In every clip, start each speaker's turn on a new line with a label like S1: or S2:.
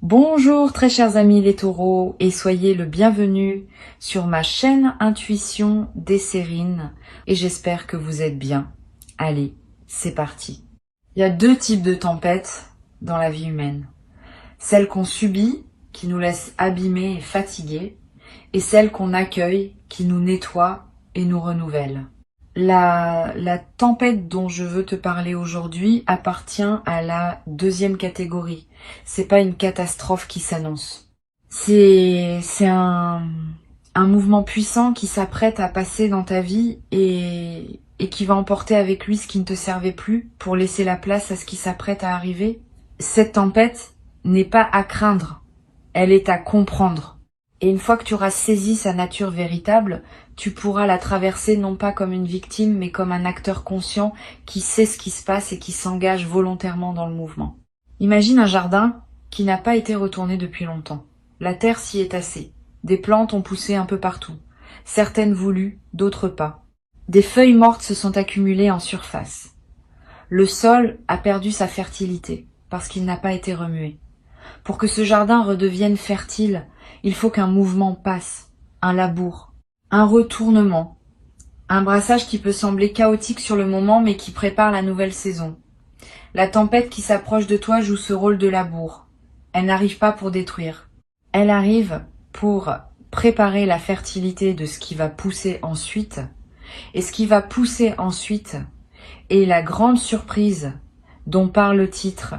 S1: Bonjour très chers amis les taureaux et soyez le bienvenu sur ma chaîne Intuition des Sérines et j'espère que vous êtes bien. Allez, c'est parti. Il y a deux types de tempêtes dans la vie humaine. Celles qu'on subit, qui nous laissent abîmés et fatigués, et celles qu'on accueille, qui nous nettoient et nous renouvellent. La tempête dont je veux te parler aujourd'hui appartient à la deuxième catégorie. C'est pas une catastrophe qui s'annonce. C'est un mouvement puissant qui s'apprête à passer dans ta vie et qui va emporter avec lui ce qui ne te servait plus pour laisser la place à ce qui s'apprête à arriver. Cette tempête n'est pas à craindre, elle est à comprendre. Et une fois que tu auras saisi sa nature véritable, tu pourras la traverser non pas comme une victime, mais comme un acteur conscient qui sait ce qui se passe et qui s'engage volontairement dans le mouvement. Imagine un jardin qui n'a pas été retourné depuis longtemps. La terre s'y est tassée. Des plantes ont poussé un peu partout. Certaines voulues, d'autres pas. Des feuilles mortes se sont accumulées en surface. Le sol a perdu sa fertilité parce qu'il n'a pas été remué. Pour que ce jardin redevienne fertile, il faut qu'un mouvement passe, un labour, un retournement, un brassage qui peut sembler chaotique sur le moment mais qui prépare la nouvelle saison. La tempête qui s'approche de toi joue ce rôle de labour. Elle n'arrive pas pour détruire. Elle arrive pour préparer la fertilité de ce qui va pousser ensuite. Et ce qui va pousser ensuite est la grande surprise dont parle le titre.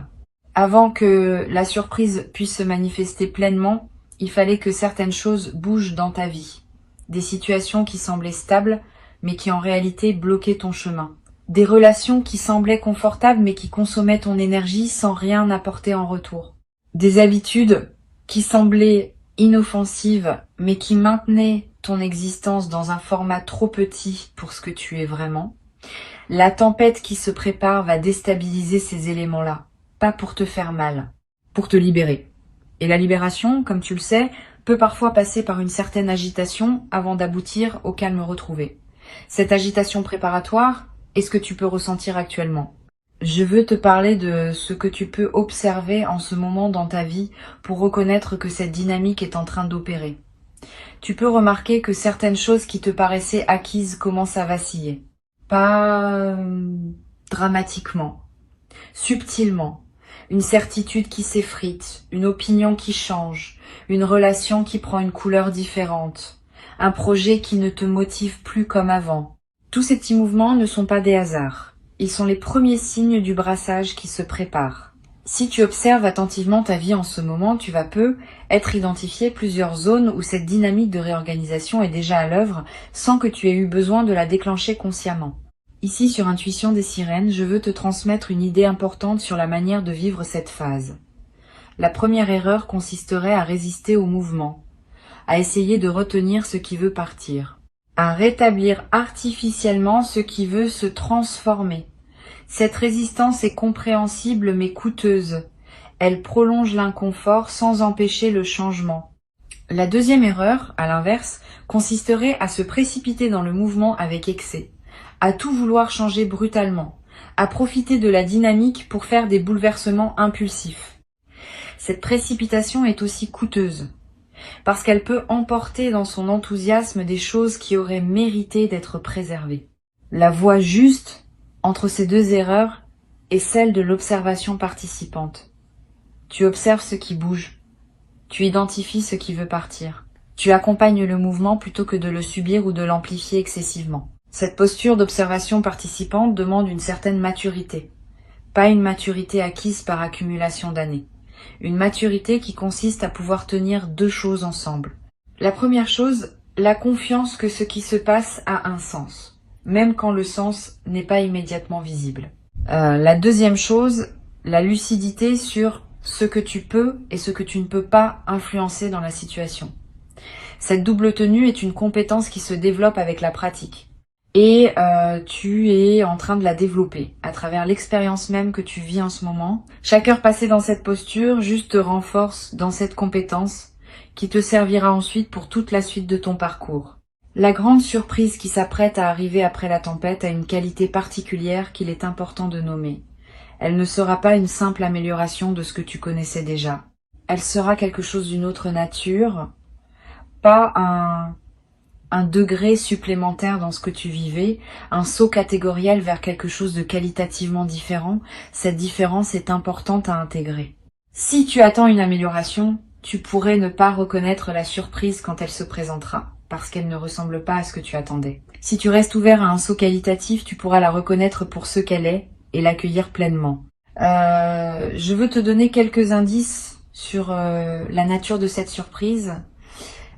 S1: Avant que la surprise puisse se manifester pleinement, il fallait que certaines choses bougent dans ta vie. Des situations qui semblaient stables, mais qui en réalité bloquaient ton chemin. Des relations qui semblaient confortables, mais qui consommaient ton énergie sans rien apporter en retour. Des habitudes qui semblaient inoffensives, mais qui maintenaient ton existence dans un format trop petit pour ce que tu es vraiment. La tempête qui se prépare va déstabiliser ces éléments-là. Pas pour te faire mal, pour te libérer. Et la libération, comme tu le sais, peut parfois passer par une certaine agitation avant d'aboutir au calme retrouvé. Cette agitation préparatoire est ce que tu peux ressentir actuellement. Je veux te parler de ce que tu peux observer en ce moment dans ta vie pour reconnaître que cette dynamique est en train d'opérer. Tu peux remarquer que certaines choses qui te paraissaient acquises commencent à vaciller. Pas dramatiquement, subtilement. Une certitude qui s'effrite, une opinion qui change, une relation qui prend une couleur différente, un projet qui ne te motive plus comme avant. Tous ces petits mouvements ne sont pas des hasards. Ils sont les premiers signes du brassage qui se prépare. Si tu observes attentivement ta vie en ce moment, tu vas être identifié plusieurs zones où cette dynamique de réorganisation est déjà à l'œuvre sans que tu aies eu besoin de la déclencher consciemment. Ici, sur Intuition des Sirènes, je veux te transmettre une idée importante sur la manière de vivre cette phase. La première erreur consisterait à résister au mouvement, à essayer de retenir ce qui veut partir, à rétablir artificiellement ce qui veut se transformer. Cette résistance est compréhensible mais coûteuse. Elle prolonge l'inconfort sans empêcher le changement. La deuxième erreur, à l'inverse, consisterait à se précipiter dans le mouvement avec excès, à tout vouloir changer brutalement, à profiter de la dynamique pour faire des bouleversements impulsifs. Cette précipitation est aussi coûteuse, parce qu'elle peut emporter dans son enthousiasme des choses qui auraient mérité d'être préservées. La voie juste entre ces deux erreurs est celle de l'observation participante. Tu observes ce qui bouge, tu identifies ce qui veut partir, tu accompagnes le mouvement plutôt que de le subir ou de l'amplifier excessivement. Cette posture d'observation participante demande une certaine maturité, pas une maturité acquise par accumulation d'années. Une maturité qui consiste à pouvoir tenir deux choses ensemble. La première chose, la confiance que ce qui se passe a un sens, même quand le sens n'est pas immédiatement visible. La deuxième chose, la lucidité sur ce que tu peux et ce que tu ne peux pas influencer dans la situation. Cette double tenue est une compétence qui se développe avec la pratique. Et tu es en train de la développer à travers l'expérience même que tu vis en ce moment. Chaque heure passée dans cette posture juste te renforce dans cette compétence qui te servira ensuite pour toute la suite de ton parcours. La grande surprise qui s'apprête à arriver après la tempête a une qualité particulière qu'il est important de nommer. Elle ne sera pas une simple amélioration de ce que tu connaissais déjà. elle sera quelque chose d'une autre nature, pas un degré supplémentaire dans ce que tu vivais, un saut catégoriel vers quelque chose de qualitativement différent. Cette différence est importante à intégrer. Si tu attends une amélioration, tu pourrais ne pas reconnaître la surprise quand elle se présentera, parce qu'elle ne ressemble pas à ce que tu attendais. Si tu restes ouvert à un saut qualitatif, tu pourras la reconnaître pour ce qu'elle est et l'accueillir pleinement. Je veux te donner quelques indices sur la nature de cette surprise.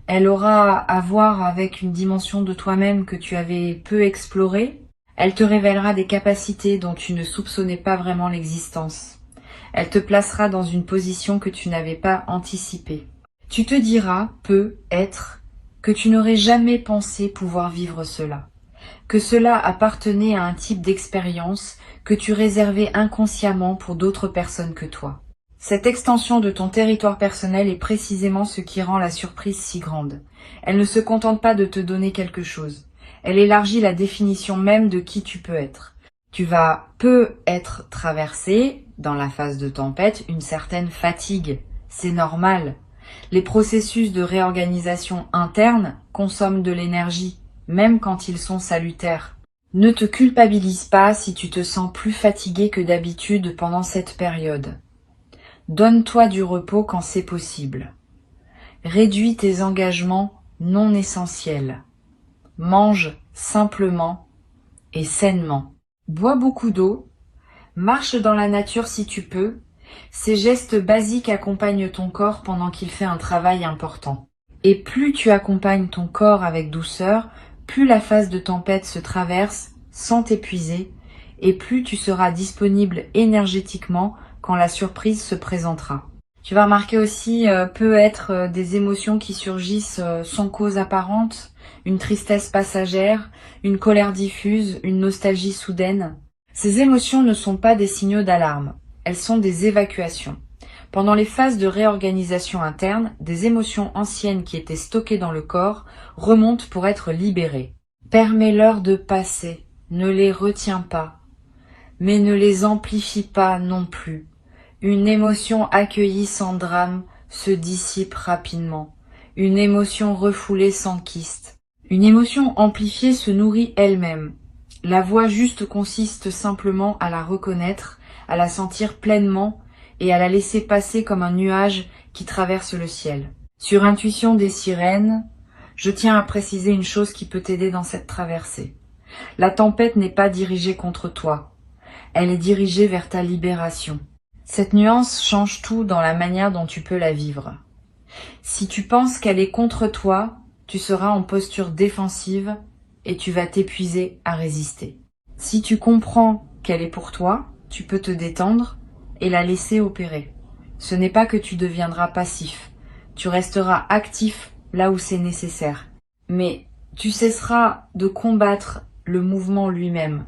S1: Elle aura à voir avec une dimension de toi-même que tu avais peu explorée. Elle te révélera des capacités dont tu ne soupçonnais pas vraiment l'existence. Elle te placera dans une position que tu n'avais pas anticipée. Tu te diras, peut-être, que tu n'aurais jamais pensé pouvoir vivre cela, que cela appartenait à un type d'expérience que tu réservais inconsciemment pour d'autres personnes que toi. Cette extension de ton territoire personnel est précisément ce qui rend la surprise si grande. Elle ne se contente pas de te donner quelque chose. Elle élargit la définition même de qui tu peux être. Tu vas peut-être traverser, dans la phase de tempête, une certaine fatigue. C'est normal. Les processus de réorganisation interne consomment de l'énergie, même quand ils sont salutaires. Ne te culpabilise pas si tu te sens plus fatigué que d'habitude pendant cette période. Donne-toi du repos quand c'est possible. Réduis tes engagements non essentiels. Mange simplement et sainement. Bois beaucoup d'eau. Marche dans la nature si tu peux. Ces gestes basiques accompagnent ton corps pendant qu'il fait un travail important. Et plus tu accompagnes ton corps avec douceur, plus la phase de tempête se traverse sans t'épuiser, et plus tu seras disponible énergétiquement quand la surprise se présentera. Tu vas remarquer aussi peut être des émotions qui surgissent sans cause apparente, une tristesse passagère, une colère diffuse, une nostalgie soudaine. Ces émotions ne sont pas des signaux d'alarme, elles sont des évacuations. Pendant les phases de réorganisation interne, des émotions anciennes qui étaient stockées dans le corps remontent pour être libérées. Permets-leur de passer, ne les retiens pas, mais ne les amplifie pas non plus. Une émotion accueillie sans drame se dissipe rapidement. Une émotion refoulée s'enquiste. Une émotion amplifiée se nourrit elle-même. La voie juste consiste simplement à la reconnaître, à la sentir pleinement et à la laisser passer comme un nuage qui traverse le ciel. Sur intuition des sirènes, je tiens à préciser une chose qui peut t'aider dans cette traversée. La tempête n'est pas dirigée contre toi. Elle est dirigée vers ta libération. Cette nuance change tout dans la manière dont tu peux la vivre. Si tu penses qu'elle est contre toi, tu seras en posture défensive et tu vas t'épuiser à résister. Si tu comprends qu'elle est pour toi, tu peux te détendre et la laisser opérer. Ce n'est pas que tu deviendras passif, tu resteras actif là où c'est nécessaire. Mais tu cesseras de combattre le mouvement lui-même.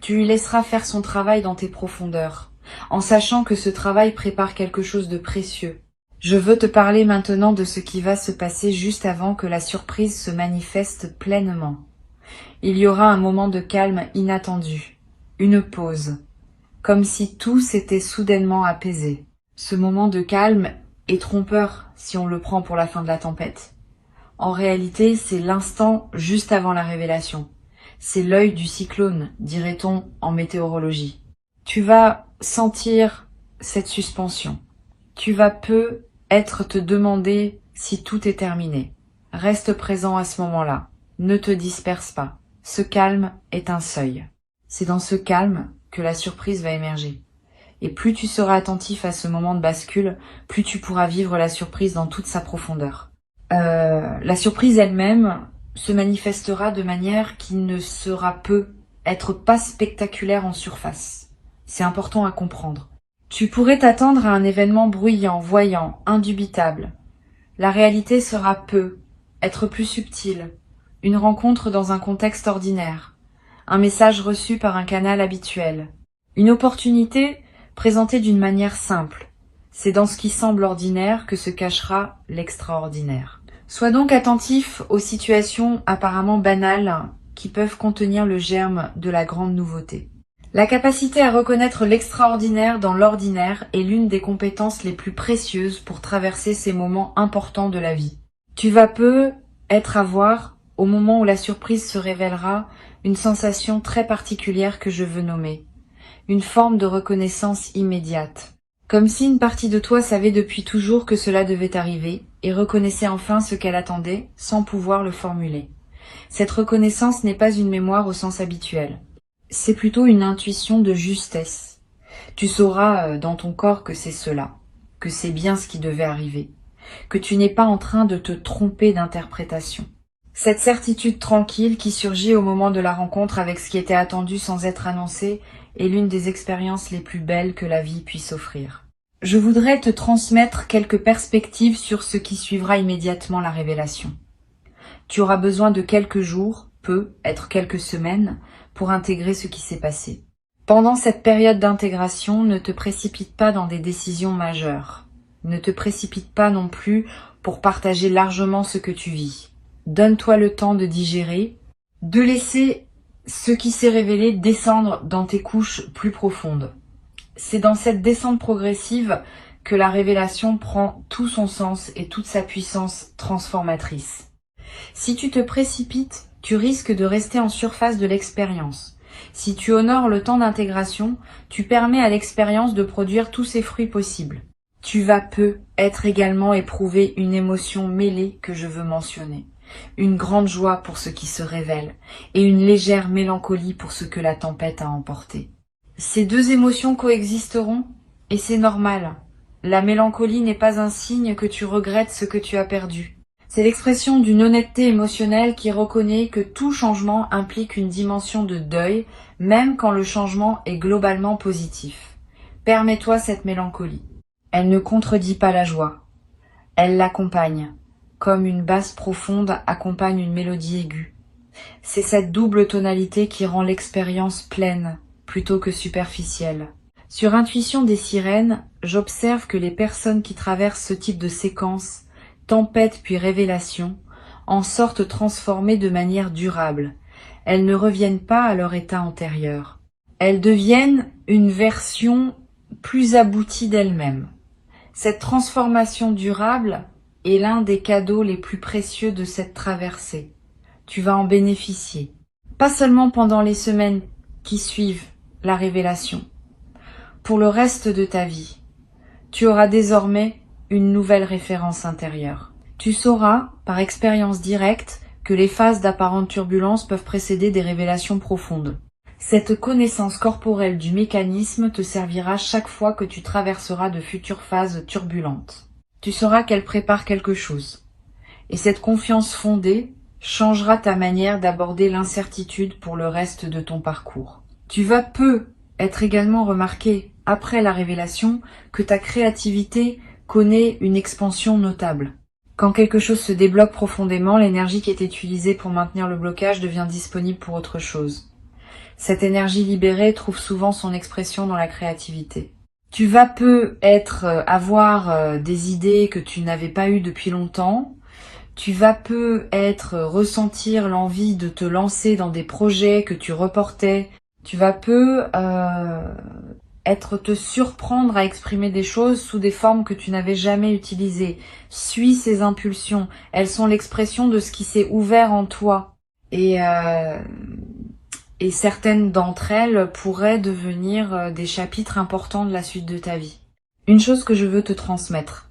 S1: Tu lui laisseras faire son travail dans tes profondeurs, en sachant que ce travail prépare quelque chose de précieux. Je veux te parler maintenant de ce qui va se passer juste avant que la surprise se manifeste pleinement. Il y aura un moment de calme inattendu, une pause, comme si tout s'était soudainement apaisé. Ce moment de calme est trompeur si on le prend pour la fin de la tempête. En réalité, c'est l'instant juste avant la révélation. C'est l'œil du cyclone, dirait-on en météorologie. Tu vas sentir cette suspension. Tu vas peut-être te demander si tout est terminé. Reste présent à ce moment-là. Ne te disperse pas. Ce calme est un seuil. C'est dans ce calme que la surprise va émerger. Et plus tu seras attentif à ce moment de bascule, plus tu pourras vivre la surprise dans toute sa profondeur. La surprise elle-même se manifestera de manière qui ne sera être pas spectaculaire en surface. C'est important à comprendre. Tu pourrais t'attendre à un événement bruyant, voyant, indubitable. La réalité sera être plus subtile, une rencontre dans un contexte ordinaire, un message reçu par un canal habituel, une opportunité présentée d'une manière simple. C'est dans ce qui semble ordinaire que se cachera l'extraordinaire. Sois donc attentif aux situations apparemment banales qui peuvent contenir le germe de la grande nouveauté. La capacité à reconnaître l'extraordinaire dans l'ordinaire est l'une des compétences les plus précieuses pour traverser ces moments importants de la vie. Tu vas peu être à voir, au moment où la surprise se révélera, une sensation très particulière que je veux nommer. Une forme de reconnaissance immédiate. Comme si une partie de toi savait depuis toujours que cela devait arriver et reconnaissait enfin ce qu'elle attendait sans pouvoir le formuler. Cette reconnaissance n'est pas une mémoire au sens habituel. C'est plutôt une intuition de justesse. Tu sauras dans ton corps que c'est cela, que c'est bien ce qui devait arriver, que tu n'es pas en train de te tromper d'interprétation. Cette certitude tranquille qui surgit au moment de la rencontre avec ce qui était attendu sans être annoncé est l'une des expériences les plus belles que la vie puisse offrir. Je voudrais te transmettre quelques perspectives sur ce qui suivra immédiatement la révélation. Tu auras besoin de quelques jours, être quelques semaines, pour intégrer ce qui s'est passé. Pendant cette période d'intégration, ne te précipite pas dans des décisions majeures. Ne te précipite pas non plus pour partager largement ce que tu vis. Donne-toi le temps de digérer, de laisser ce qui s'est révélé descendre dans tes couches plus profondes. C'est dans cette descente progressive que la révélation prend tout son sens et toute sa puissance transformatrice. Si tu te précipites, tu risques de rester en surface de l'expérience. Si tu honores le temps d'intégration, tu permets à l'expérience de produire tous ses fruits possibles. Tu vas être également éprouver une émotion mêlée que je veux mentionner. Une grande joie pour ce qui se révèle et une légère mélancolie pour ce que la tempête a emporté. Ces deux émotions coexisteront et c'est normal. La mélancolie n'est pas un signe que tu regrettes ce que tu as perdu. C'est l'expression d'une honnêteté émotionnelle qui reconnaît que tout changement implique une dimension de deuil, même quand le changement est globalement positif. Permets-toi cette mélancolie. Elle ne contredit pas la joie. Elle l'accompagne, comme une basse profonde accompagne une mélodie aiguë. C'est cette double tonalité qui rend l'expérience pleine, plutôt que superficielle. Sur Intuition des sirènes, j'observe que les personnes qui traversent ce type de séquence, tempête puis révélation, en sortent transformées de manière durable. Elles ne reviennent pas à leur état antérieur. Elles deviennent une version plus aboutie d'elles-mêmes. Cette transformation durable est l'un des cadeaux les plus précieux de cette traversée. Tu vas en bénéficier. Pas seulement pendant les semaines qui suivent la révélation. Pour le reste de ta vie, tu auras désormais une nouvelle référence intérieure. Tu sauras, par expérience directe, que les phases d'apparente turbulence peuvent précéder des révélations profondes. Cette connaissance corporelle du mécanisme te servira chaque fois que tu traverseras de futures phases turbulentes. Tu sauras qu'elle prépare quelque chose. Et cette confiance fondée changera ta manière d'aborder l'incertitude pour le reste de ton parcours. Tu vas être également remarqué, après la révélation, que ta créativité connaît une expansion notable. Quand quelque chose se débloque profondément, l'énergie qui est utilisée pour maintenir le blocage devient disponible pour autre chose. Cette énergie libérée trouve souvent son expression dans la créativité. Tu vas avoir des idées que tu n'avais pas eues depuis longtemps. Tu vas ressentir l'envie de te lancer dans des projets que tu reportais. Tu vas te surprendre à exprimer des choses sous des formes que tu n'avais jamais utilisées. Suis ces impulsions. Elles sont l'expression de ce qui s'est ouvert en toi. Et certaines d'entre elles pourraient devenir des chapitres importants de la suite de ta vie. Une chose que je veux te transmettre.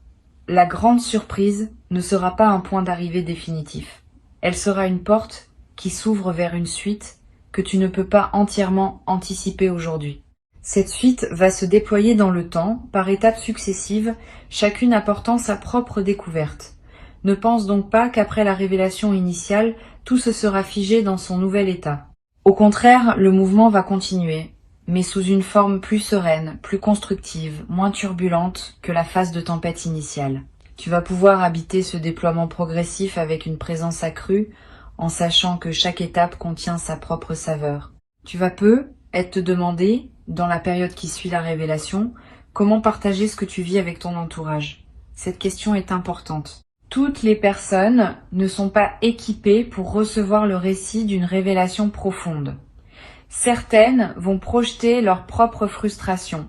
S1: La grande surprise ne sera pas un point d'arrivée définitif. Elle sera une porte qui s'ouvre vers une suite que tu ne peux pas entièrement anticiper aujourd'hui. Cette suite va se déployer dans le temps, par étapes successives, chacune apportant sa propre découverte. Ne pense donc pas qu'après la révélation initiale, tout se sera figé dans son nouvel état. Au contraire, le mouvement va continuer, mais sous une forme plus sereine, plus constructive, moins turbulente que la phase de tempête initiale. Tu vas pouvoir habiter ce déploiement progressif avec une présence accrue, en sachant que chaque étape contient sa propre saveur. Tu vas te demander, dans la période qui suit la révélation, comment partager ce que tu vis avec ton entourage. Cette question est importante. Toutes les personnes ne sont pas équipées pour recevoir le récit d'une révélation profonde. Certaines vont projeter leur propre frustration.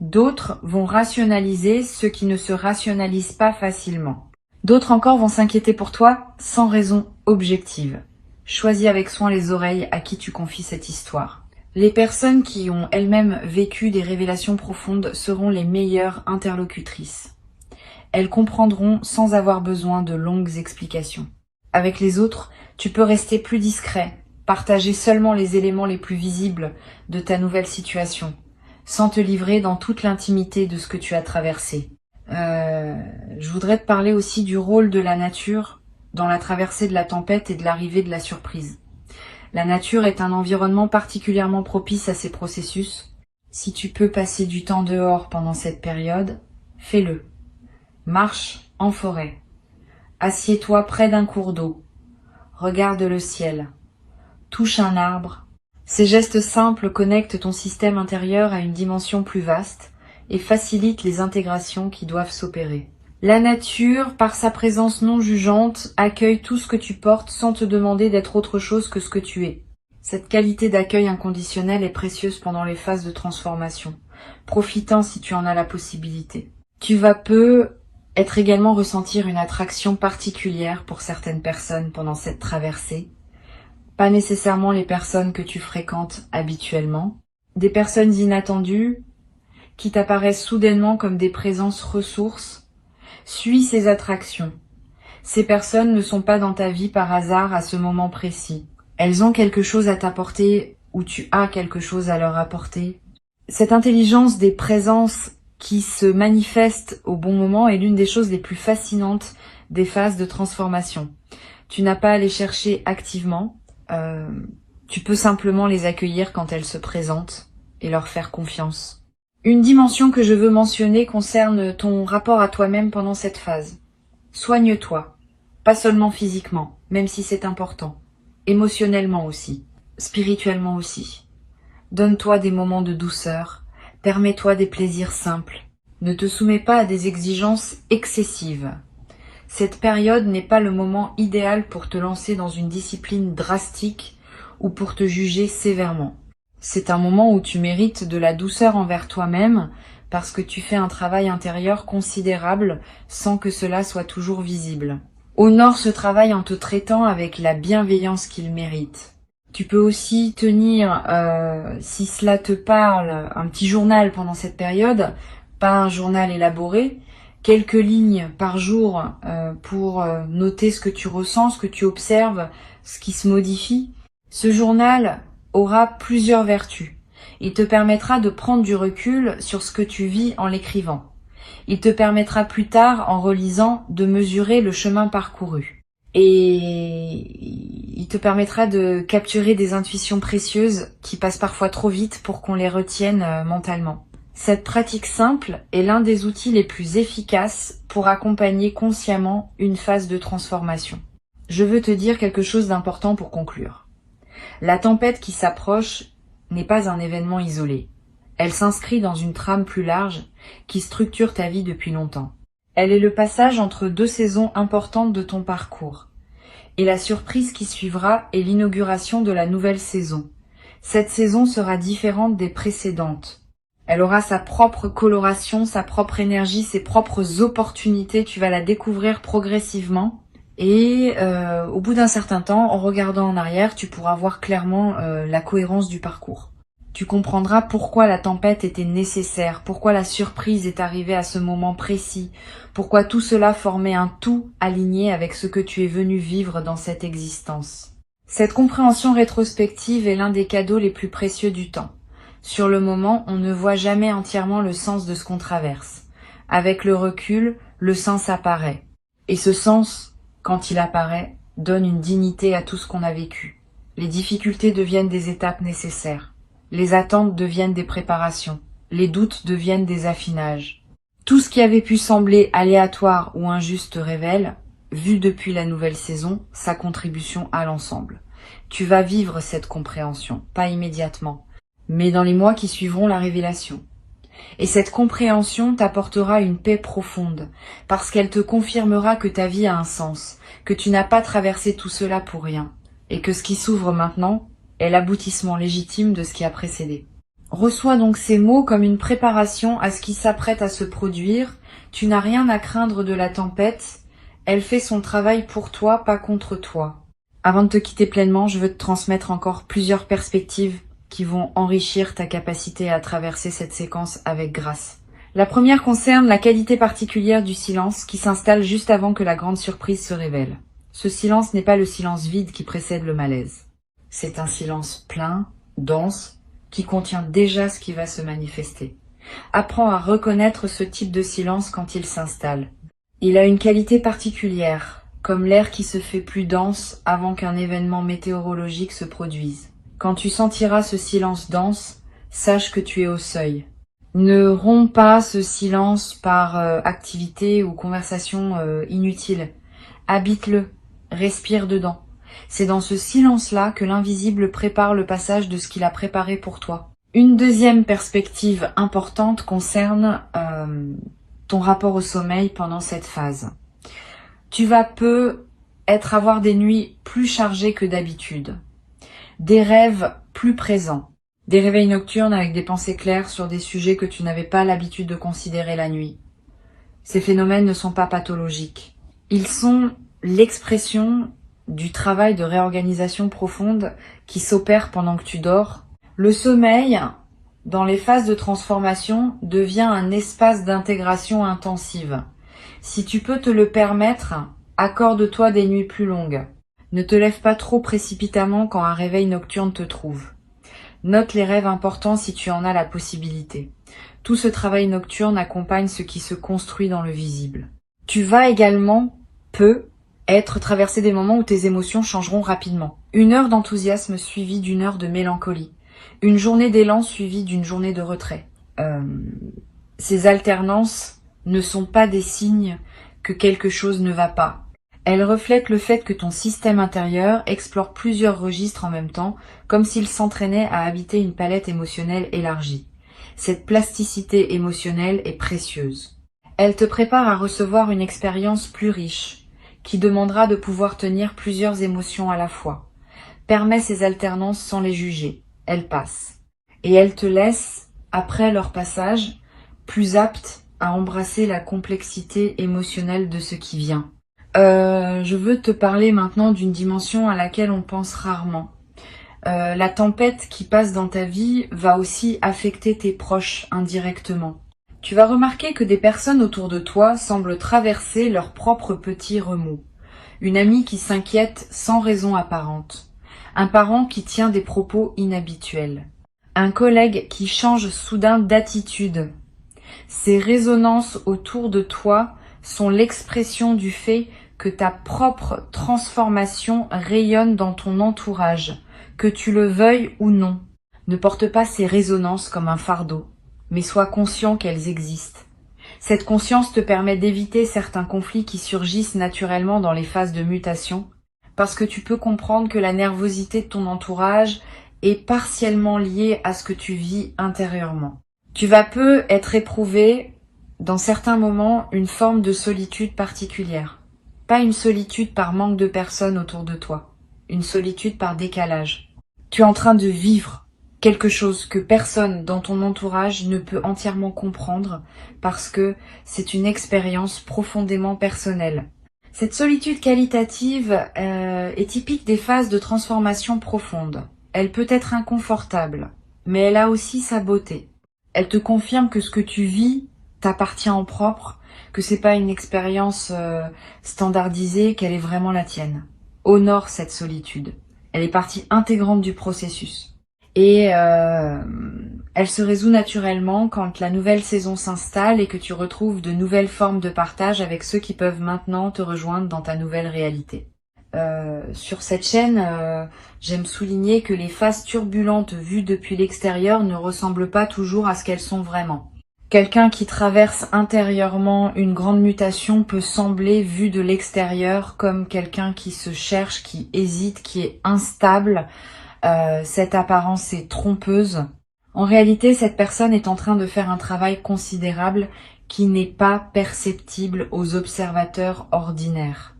S1: D'autres vont rationaliser ce qui ne se rationalise pas facilement. D'autres encore vont s'inquiéter pour toi sans raison objective. Choisis avec soin les oreilles à qui tu confies cette histoire. Les personnes qui ont elles-mêmes vécu des révélations profondes seront les meilleures interlocutrices. Elles comprendront sans avoir besoin de longues explications. Avec les autres, tu peux rester plus discret, partager seulement les éléments les plus visibles de ta nouvelle situation, sans te livrer dans toute l'intimité de ce que tu as traversé. Je voudrais te parler aussi du rôle de la nature dans la traversée de la tempête et de l'arrivée de la surprise. La nature est un environnement particulièrement propice à ces processus. Si tu peux passer du temps dehors pendant cette période, fais-le. Marche en forêt. Assieds-toi près d'un cours d'eau. Regarde le ciel. Touche un arbre. Ces gestes simples connectent ton système intérieur à une dimension plus vaste et facilitent les intégrations qui doivent s'opérer. La nature, par sa présence non jugeante, accueille tout ce que tu portes sans te demander d'être autre chose que ce que tu es. Cette qualité d'accueil inconditionnel est précieuse pendant les phases de transformation, profitant si tu en as la possibilité. Tu vas être également ressentir une attraction particulière pour certaines personnes pendant cette traversée. Pas nécessairement les personnes que tu fréquentes habituellement. Des personnes inattendues qui t'apparaissent soudainement comme des présences ressources. Suis ces attractions. Ces personnes ne sont pas dans ta vie par hasard à ce moment précis. Elles ont quelque chose à t'apporter ou tu as quelque chose à leur apporter. Cette intelligence des présences qui se manifestent au bon moment est l'une des choses les plus fascinantes des phases de transformation. Tu n'as pas à les chercher activement. Tu peux simplement les accueillir quand elles se présentent et leur faire confiance. Une dimension que je veux mentionner concerne ton rapport à toi-même pendant cette phase. Soigne-toi, pas seulement physiquement, même si c'est important, émotionnellement aussi, spirituellement aussi. Donne-toi des moments de douceur, permets-toi des plaisirs simples. Ne te soumets pas à des exigences excessives. Cette période n'est pas le moment idéal pour te lancer dans une discipline drastique ou pour te juger sévèrement. C'est un moment où tu mérites de la douceur envers toi-même parce que tu fais un travail intérieur considérable sans que cela soit toujours visible. Honore ce travail en te traitant avec la bienveillance qu'il mérite. Tu peux aussi tenir, si cela te parle, un petit journal pendant cette période, pas un journal élaboré, quelques lignes par jour pour noter ce que tu ressens, ce que tu observes, ce qui se modifie. Ce journal aura plusieurs vertus. Il te permettra de prendre du recul sur ce que tu vis en l'écrivant. Il te permettra plus tard, en relisant, de mesurer le chemin parcouru. Et il te permettra de capturer des intuitions précieuses qui passent parfois trop vite pour qu'on les retienne mentalement. Cette pratique simple est l'un des outils les plus efficaces pour accompagner consciemment une phase de transformation. Je veux te dire quelque chose d'important pour conclure. La tempête qui s'approche n'est pas un événement isolé. Elle s'inscrit dans une trame plus large qui structure ta vie depuis longtemps. Elle est le passage entre deux saisons importantes de ton parcours. Et la surprise qui suivra est l'inauguration de la nouvelle saison. Cette saison sera différente des précédentes. Elle aura sa propre coloration, sa propre énergie, ses propres opportunités. Tu vas la découvrir progressivement. Et au bout d'un certain temps, en regardant en arrière, tu pourras voir clairement la cohérence du parcours. Tu comprendras pourquoi la tempête était nécessaire, pourquoi la surprise est arrivée à ce moment précis, pourquoi tout cela formait un tout aligné avec ce que tu es venu vivre dans cette existence. Cette compréhension rétrospective est l'un des cadeaux les plus précieux du temps. Sur le moment, on ne voit jamais entièrement le sens de ce qu'on traverse. Avec le recul, le sens apparaît. Et ce sens, quand il apparaît, donne une dignité à tout ce qu'on a vécu. Les difficultés deviennent des étapes nécessaires. Les attentes deviennent des préparations. Les doutes deviennent des affinages. Tout ce qui avait pu sembler aléatoire ou injuste révèle, vu depuis la nouvelle saison, sa contribution à l'ensemble. Tu vas vivre cette compréhension, pas immédiatement, mais dans les mois qui suivront la révélation. Et cette compréhension t'apportera une paix profonde, parce qu'elle te confirmera que ta vie a un sens, que tu n'as pas traversé tout cela pour rien, et que ce qui s'ouvre maintenant est l'aboutissement légitime de ce qui a précédé. Reçois donc ces mots comme une préparation à ce qui s'apprête à se produire. Tu n'as rien à craindre de la tempête. Elle fait son travail pour toi, pas contre toi. Avant de te quitter pleinement, je veux te transmettre encore plusieurs perspectives qui vont enrichir ta capacité à traverser cette séquence avec grâce. La première concerne la qualité particulière du silence qui s'installe juste avant que la grande surprise se révèle. Ce silence n'est pas le silence vide qui précède le malaise. C'est un silence plein, dense, qui contient déjà ce qui va se manifester. Apprends à reconnaître ce type de silence quand il s'installe. Il a une qualité particulière, comme l'air qui se fait plus dense avant qu'un événement météorologique se produise. Quand tu sentiras ce silence dense, sache que tu es au seuil. Ne romps pas ce silence par activité ou conversation inutile. Habite-le, respire dedans. C'est dans ce silence-là que l'invisible prépare le passage de ce qu'il a préparé pour toi. Une deuxième perspective importante concerne ton rapport au sommeil pendant cette phase. Tu vas avoir des nuits plus chargées que d'habitude, des rêves plus présents, des réveils nocturnes avec des pensées claires sur des sujets que tu n'avais pas l'habitude de considérer la nuit. Ces phénomènes ne sont pas pathologiques. Ils sont l'expression du travail de réorganisation profonde qui s'opère pendant que tu dors. Le sommeil, dans les phases de transformation, devient un espace d'intégration intensive. Si tu peux te le permettre, accorde-toi des nuits plus longues. Ne te lève pas trop précipitamment quand un réveil nocturne te trouve. Note les rêves importants si tu en as la possibilité. Tout ce travail nocturne accompagne ce qui se construit dans le visible. Tu vas également être traversé des moments où tes émotions changeront rapidement. Une heure d'enthousiasme suivie d'une heure de mélancolie. Une journée d'élan suivie d'une journée de retrait. Ces alternances ne sont pas des signes que quelque chose ne va pas. Elles reflètent le fait que ton système intérieur explore plusieurs registres en même temps, comme s'il s'entraînait à habiter une palette émotionnelle élargie. Cette plasticité émotionnelle est précieuse. Elle te prépare à recevoir une expérience plus riche, qui demandera de pouvoir tenir plusieurs émotions à la fois. Permets ces alternances sans les juger. Elles passent. Et elles te laissent, après leur passage, plus apte à embrasser la complexité émotionnelle de ce qui vient. Je veux te parler maintenant d'une dimension à laquelle on pense rarement. La tempête qui passe dans ta vie va aussi affecter tes proches indirectement. Tu vas remarquer que des personnes autour de toi semblent traverser leurs propres petits remous. Une amie qui s'inquiète sans raison apparente. Un parent qui tient des propos inhabituels. Un collègue qui change soudain d'attitude. Ces résonances autour de toi sont l'expression du fait que ta propre transformation rayonne dans ton entourage, que tu le veuilles ou non. Ne porte pas ces résonances comme un fardeau, mais sois conscient qu'elles existent. Cette conscience te permet d'éviter certains conflits qui surgissent naturellement dans les phases de mutation, parce que tu peux comprendre que la nervosité de ton entourage est partiellement liée à ce que tu vis intérieurement. Tu vas être éprouvé, dans certains moments, une forme de solitude particulière. Pas une solitude par manque de personnes autour de toi, une solitude par décalage. Tu es en train de vivre quelque chose que personne dans ton entourage ne peut entièrement comprendre parce que c'est une expérience profondément personnelle. Cette solitude qualitative est typique des phases de transformation profonde. Elle peut être inconfortable, mais elle a aussi sa beauté. Elle te confirme que ce que tu vis t'appartient en propre, que c'est pas une expérience standardisée, qu'elle est vraiment la tienne. Honore cette solitude. Elle est partie intégrante du processus. Et elle se résout naturellement quand la nouvelle saison s'installe et que tu retrouves de nouvelles formes de partage avec ceux qui peuvent maintenant te rejoindre dans ta nouvelle réalité. Sur cette chaîne, j'aime souligner que les phases turbulentes vues depuis l'extérieur ne ressemblent pas toujours à ce qu'elles sont vraiment. Quelqu'un qui traverse intérieurement une grande mutation peut sembler, vu de l'extérieur, comme quelqu'un qui se cherche, qui hésite, qui est instable. Cette apparence est trompeuse. En réalité, cette personne est en train de faire un travail considérable qui n'est pas perceptible aux observateurs ordinaires.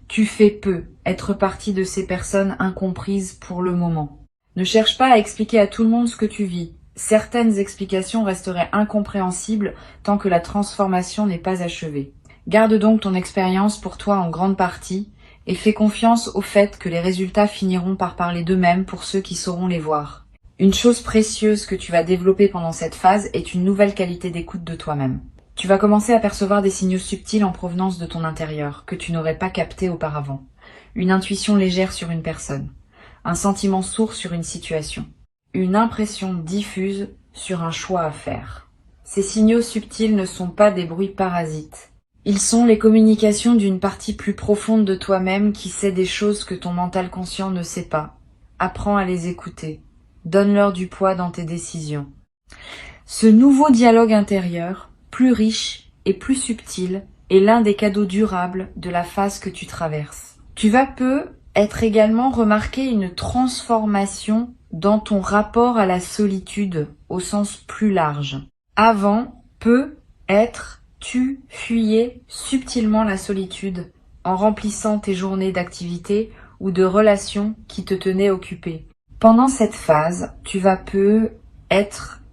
S1: Tu fais peu être partie de ces personnes incomprises pour le moment. Ne cherche pas à expliquer à tout le monde ce que tu vis. Certaines explications resteraient incompréhensibles tant que la transformation n'est pas achevée. Garde donc ton expérience pour toi en grande partie et fais confiance au fait que les résultats finiront par parler d'eux-mêmes pour ceux qui sauront les voir. Une chose précieuse que tu vas développer pendant cette phase est une nouvelle qualité d'écoute de toi-même. Tu vas commencer à percevoir des signaux subtils en provenance de ton intérieur que tu n'aurais pas captés auparavant. Une intuition légère sur une personne, un sentiment sourd sur une situation, une impression diffuse sur un choix à faire. Ces signaux subtils ne sont pas des bruits parasites. Ils sont les communications d'une partie plus profonde de toi-même qui sait des choses que ton mental conscient ne sait pas. Apprends à les écouter. Donne-leur du poids dans tes décisions. Ce nouveau dialogue intérieur, plus riche et plus subtil, est l'un des cadeaux durables de la phase que tu traverses. Tu vas être également remarquer une transformation dans ton rapport à la solitude au sens plus large. Avant, tu fuyais subtilement la solitude en remplissant tes journées d'activités ou de relations qui te tenaient occupé. Pendant cette phase, tu vas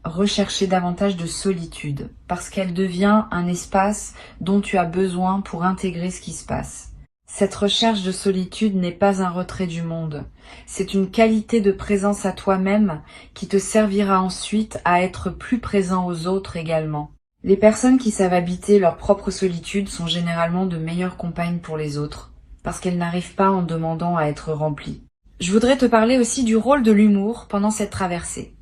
S1: rechercher davantage de solitude parce qu'elle devient un espace dont tu as besoin pour intégrer ce qui se passe. Cette recherche de solitude n'est pas un retrait du monde. C'est une qualité de présence à toi-même qui te servira ensuite à être plus présent aux autres également. Les personnes qui savent habiter leur propre solitude sont généralement de meilleures compagnes pour les autres, parce qu'elles n'arrivent pas en demandant à être remplies. Je voudrais te parler aussi du rôle de l'humour pendant cette traversée.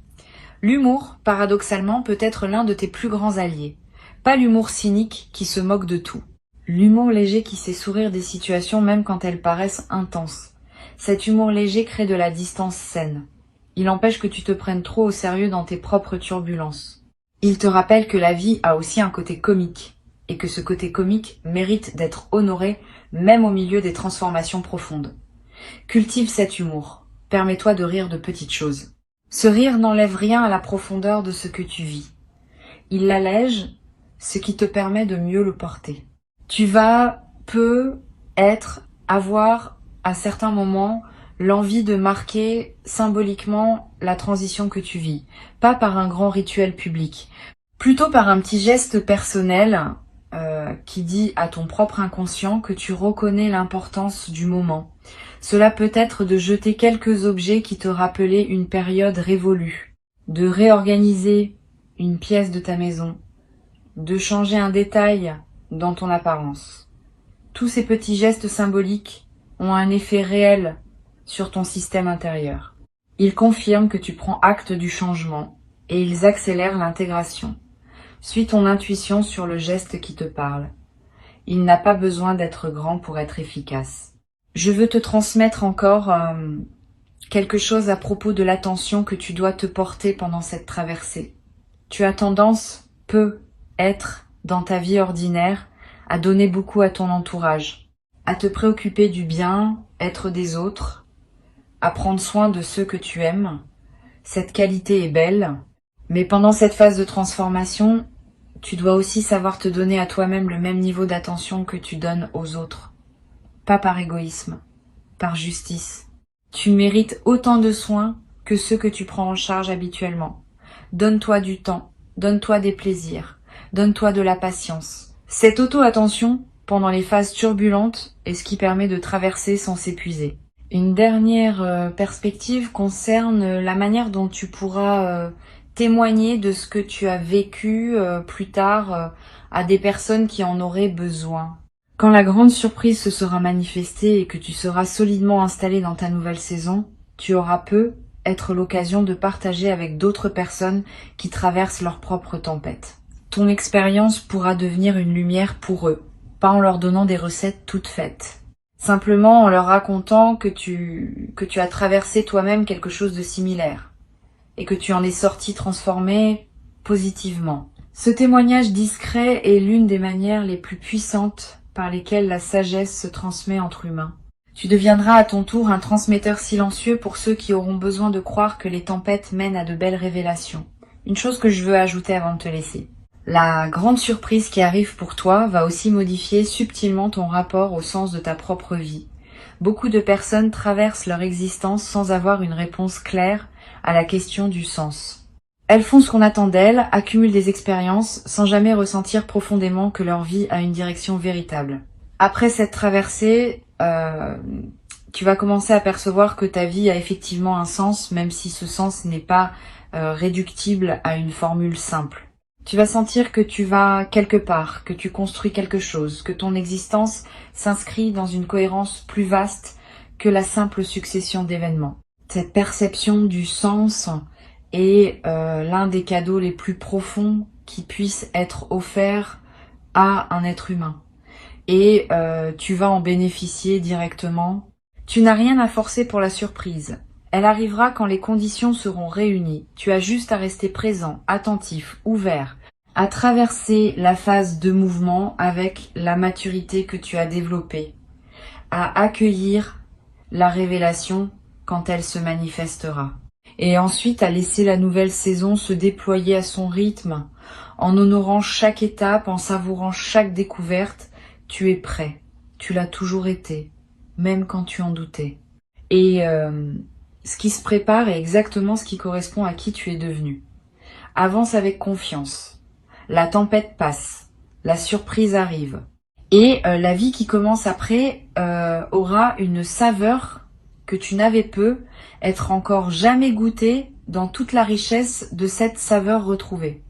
S1: L'humour, paradoxalement, peut être l'un de tes plus grands alliés. Pas l'humour cynique qui se moque de tout. L'humour léger qui sait sourire des situations même quand elles paraissent intenses. Cet humour léger crée de la distance saine. Il empêche que tu te prennes trop au sérieux dans tes propres turbulences. Il te rappelle que la vie a aussi un côté comique, et que ce côté comique mérite d'être honoré même au milieu des transformations profondes. Cultive cet humour. Permets-toi de rire de petites choses. Ce rire n'enlève rien à la profondeur de ce que tu vis. Il l'allège, ce qui te permet de mieux le porter. Tu vas avoir à certains moments l'envie de marquer symboliquement la transition que tu vis, pas par un grand rituel public, plutôt par un petit geste personnel qui dit à ton propre inconscient que tu reconnais l'importance du moment. Cela peut être de jeter quelques objets qui te rappelaient une période révolue, de réorganiser une pièce de ta maison, de changer un détail dans ton apparence. Tous ces petits gestes symboliques ont un effet réel sur ton système intérieur. Ils confirment que tu prends acte du changement et ils accélèrent l'intégration. Suis ton intuition sur le geste qui te parle. Il n'a pas besoin d'être grand pour être efficace. Je veux te transmettre encore quelque chose à propos de l'attention que tu dois te porter pendant cette traversée. Tu as tendance, dans ta vie ordinaire, à donner beaucoup à ton entourage, à te préoccuper du bien-être des autres, à prendre soin de ceux que tu aimes. Cette qualité est belle, mais pendant cette phase de transformation, tu dois aussi savoir te donner à toi-même le même niveau d'attention que tu donnes aux autres. Pas par égoïsme, par justice. Tu mérites autant de soins que ceux que tu prends en charge habituellement. Donne-toi du temps, donne-toi des plaisirs, donne-toi de la patience. Cette auto-attention, pendant les phases turbulentes, est ce qui permet de traverser sans s'épuiser. Une dernière perspective concerne la manière dont tu pourras témoigner de ce que tu as vécu plus tard à des personnes qui en auraient besoin. Quand la grande surprise se sera manifestée et que tu seras solidement installé dans ta nouvelle saison, tu auras être l'occasion de partager avec d'autres personnes qui traversent leur propre tempête. Ton expérience pourra devenir une lumière pour eux, pas en leur donnant des recettes toutes faites. Simplement en leur racontant que tu as traversé toi-même quelque chose de similaire et que tu en es sorti transformé positivement. Ce témoignage discret est l'une des manières les plus puissantes par lesquelles la sagesse se transmet entre humains. Tu deviendras à ton tour un transmetteur silencieux pour ceux qui auront besoin de croire que les tempêtes mènent à de belles révélations. Une chose que je veux ajouter avant de te laisser. La grande surprise qui arrive pour toi va aussi modifier subtilement ton rapport au sens de ta propre vie. Beaucoup de personnes traversent leur existence sans avoir une réponse claire à la question du sens. Elles font ce qu'on attend d'elles, accumulent des expériences sans jamais ressentir profondément que leur vie a une direction véritable. Après cette traversée, tu vas commencer à percevoir que ta vie a effectivement un sens, même si ce sens n'est pas réductible à une formule simple. Tu vas sentir que tu vas quelque part, que tu construis quelque chose, que ton existence s'inscrit dans une cohérence plus vaste que la simple succession d'événements. Cette perception du sens est l'un des cadeaux les plus profonds qui puissent être offerts à un être humain. Et tu vas en bénéficier directement. Tu n'as rien à forcer pour la surprise. Elle arrivera quand les conditions seront réunies. Tu as juste à rester présent, attentif, ouvert, à traverser la phase de mouvement avec la maturité que tu as développée, à accueillir la révélation quand elle se manifestera. Et ensuite à laisser la nouvelle saison se déployer à son rythme, en honorant chaque étape, en savourant chaque découverte. Tu es prêt, tu l'as toujours été, même quand tu en doutais. Et ce qui se prépare est exactement ce qui correspond à qui tu es devenu. Avance avec confiance. La tempête passe, la surprise arrive. Et la vie qui commence après aura une saveur que tu n'avais peu, être encore jamais goûté dans toute la richesse de cette saveur retrouvée.